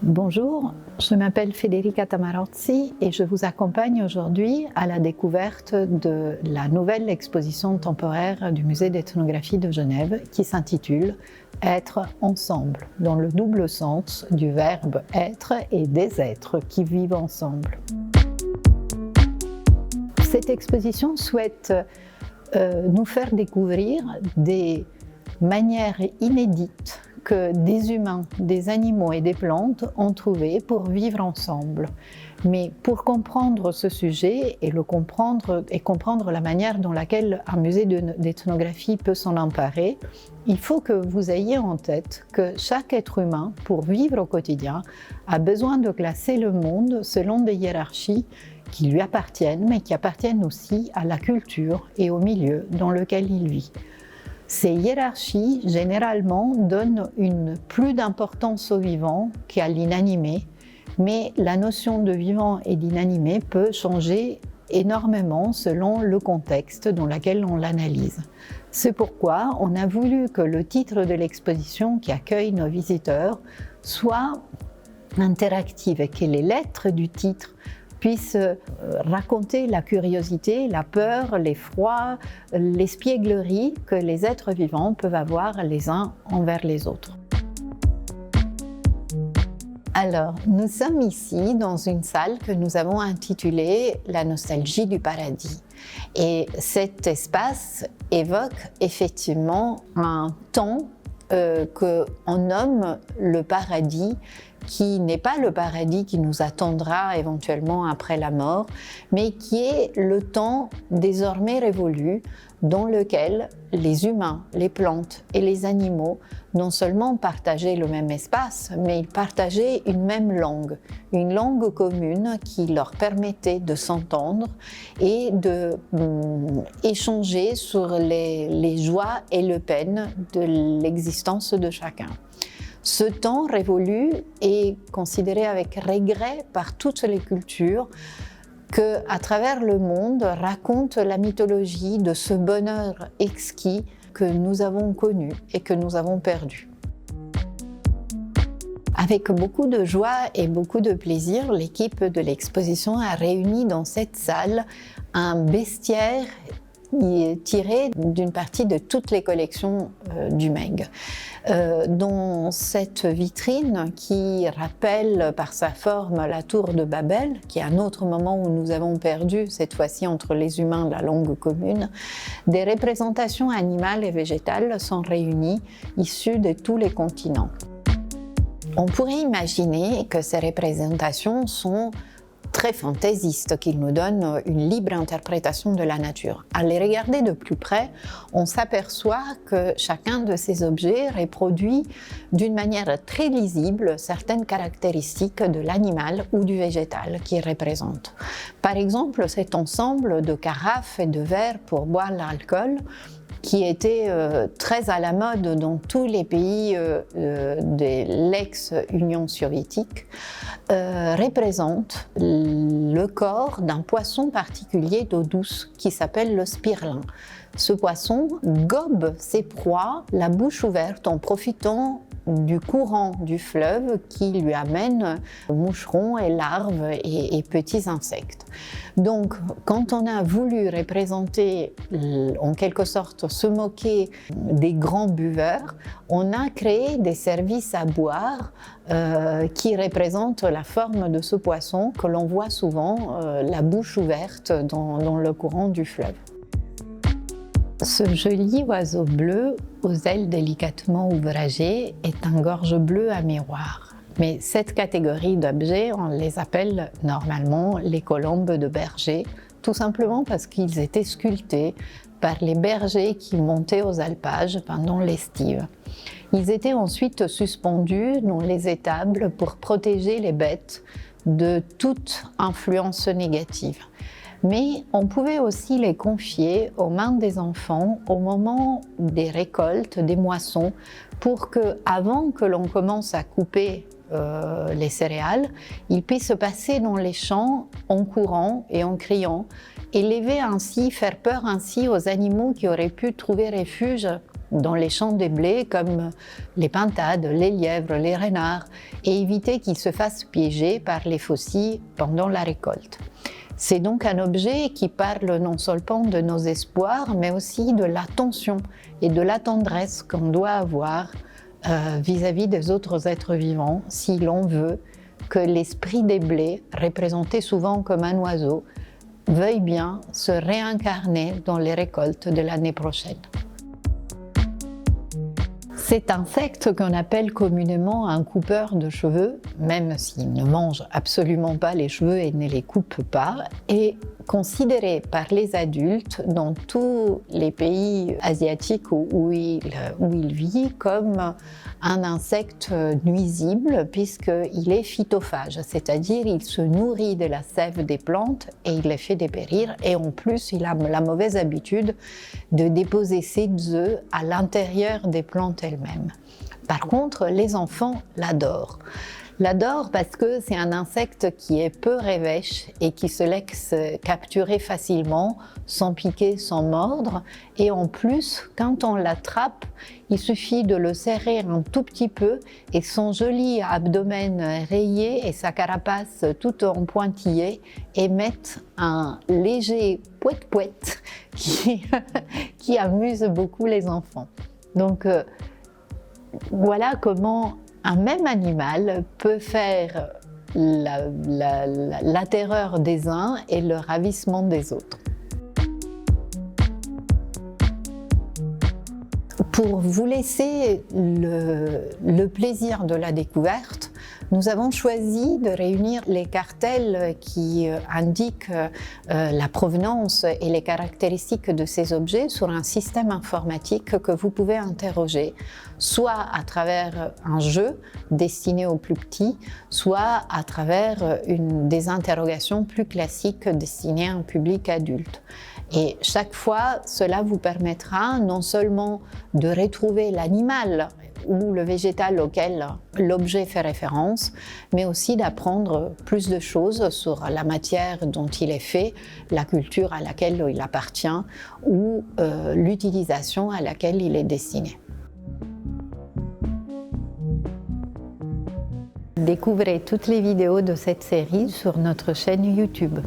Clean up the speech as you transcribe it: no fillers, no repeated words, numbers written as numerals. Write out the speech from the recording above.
Bonjour, je m'appelle Federica Tamarozzi et je vous accompagne aujourd'hui à la découverte de la nouvelle exposition temporaire du Musée d'ethnographie de Genève qui s'intitule « Être ensemble », dans le double sens du verbe « être » et des êtres qui vivent ensemble. Cette exposition souhaite nous faire découvrir des manières inédites que des humains, des animaux et des plantes ont trouvé pour vivre ensemble. Mais pour comprendre ce sujet et comprendre la manière dont laquelle un musée d'ethnographie peut s'en emparer, il faut que vous ayez en tête que chaque être humain, pour vivre au quotidien, a besoin de classer le monde selon des hiérarchies qui lui appartiennent, mais qui appartiennent aussi à la culture et au milieu dans lequel il vit. Ces hiérarchies, généralement, donnent plus d'importance au vivant qu'à l'inanimé, mais la notion de vivant et d'inanimé peut changer énormément selon le contexte dans lequel on l'analyse. C'est pourquoi on a voulu que le titre de l'exposition qui accueille nos visiteurs soit interactif et que les lettres du titre puissent raconter la curiosité, la peur, l'effroi, l'espièglerie que les êtres vivants peuvent avoir les uns envers les autres. Alors, nous sommes ici dans une salle que nous avons intitulée « La nostalgie du paradis ». Et cet espace évoque effectivement un temps qu'on nomme le paradis, qui n'est pas le paradis qui nous attendra éventuellement après la mort, mais qui est le temps désormais révolu dans lequel les humains, les plantes et les animaux non seulement partageaient le même espace, mais ils partageaient une même langue, une langue commune qui leur permettait de s'entendre et d'échanger sur les joies et les peines de l'existence de chacun. Ce temps révolu est considéré avec regret par toutes les cultures qu'à travers le monde raconte la mythologie de ce bonheur exquis que nous avons connu et que nous avons perdu. Avec beaucoup de joie et beaucoup de plaisir, l'équipe de l'exposition a réuni dans cette salle un bestiaire tiré d'une partie de toutes les collections du MEG. Dans cette vitrine qui rappelle par sa forme la tour de Babel, qui est un autre moment où nous avons perdu, cette fois-ci entre les humains, la langue commune, des représentations animales et végétales sont réunies, issues de tous les continents. On pourrait imaginer que ces représentations sont très fantaisistes, qu'ils nous donnent une libre interprétation de la nature. À les regarder de plus près, on s'aperçoit que chacun de ces objets reproduit d'une manière très lisible certaines caractéristiques de l'animal ou du végétal qu'il représente. Par exemple, cet ensemble de carafes et de verres pour boire l'alcool, qui était très à la mode dans tous les pays de l'ex-Union soviétique, représente le corps d'un poisson particulier d'eau douce qui s'appelle le spirlin. Ce poisson gobe ses proies, la bouche ouverte, en profitant du courant du fleuve qui lui amène moucherons et larves et petits insectes. Donc, quand on a voulu représenter, en quelque sorte, se moquer des grands buveurs, on a créé des services à boire qui représentent la forme de ce poisson que l'on voit souvent, la bouche ouverte dans le courant du fleuve. Ce joli oiseau bleu, aux ailes délicatement ouvragées, est un gorge bleu à miroir. Mais cette catégorie d'objets, on les appelle normalement les colombes de berger, tout simplement parce qu'ils étaient sculptés par les bergers qui montaient aux alpages pendant l'estive. Ils étaient ensuite suspendus dans les étables pour protéger les bêtes de toute influence négative. Mais on pouvait aussi les confier aux mains des enfants au moment des récoltes, des moissons, pour que, avant que l'on commence à couper les céréales, il puisse se passer dans les champs en courant et en criant, et faire peur ainsi aux animaux qui auraient pu trouver refuge dans les champs des blés comme les pintades, les lièvres, les renards et éviter qu'ils se fassent piéger par les faucilles pendant la récolte. C'est donc un objet qui parle non seulement de nos espoirs, mais aussi de l'attention et de la tendresse qu'on doit avoir vis-à-vis des autres êtres vivants, si l'on veut que l'esprit des blés, représenté souvent comme un oiseau, veuille bien se réincarner dans les récoltes de l'année prochaine. Cet insecte qu'on appelle communément un coupeur de cheveux, même s'il ne mange absolument pas les cheveux et ne les coupe pas, est considéré par les adultes dans tous les pays asiatiques où il vit comme un insecte nuisible puisqu'il est phytophage, c'est-à-dire il se nourrit de la sève des plantes et il les fait dépérir et en plus il a la mauvaise habitude de déposer ses œufs à l'intérieur des plantes elles-mêmes. Par contre, les enfants l'adorent. L'adore parce que c'est un insecte qui est peu rêvèche et qui se laisse capturer facilement, sans piquer, sans mordre. Et en plus, quand on l'attrape, il suffit de le serrer un tout petit peu et son joli abdomen rayé et sa carapace tout en pointillé émettent un léger pouet-pouet qui amuse beaucoup les enfants. Donc voilà comment un même animal peut faire la terreur des uns et le ravissement des autres. Pour vous laisser le plaisir de la découverte, nous avons choisi de réunir les cartels qui indiquent la provenance et les caractéristiques de ces objets sur un système informatique que vous pouvez interroger, soit à travers un jeu destiné aux plus petits, soit à travers des interrogations plus classiques destinées à un public adulte. Et chaque fois, cela vous permettra non seulement de retrouver l'animal ou le végétal auquel l'objet fait référence, mais aussi d'apprendre plus de choses sur la matière dont il est fait, la culture à laquelle il appartient ou l'utilisation à laquelle il est destiné. Découvrez toutes les vidéos de cette série sur notre chaîne YouTube.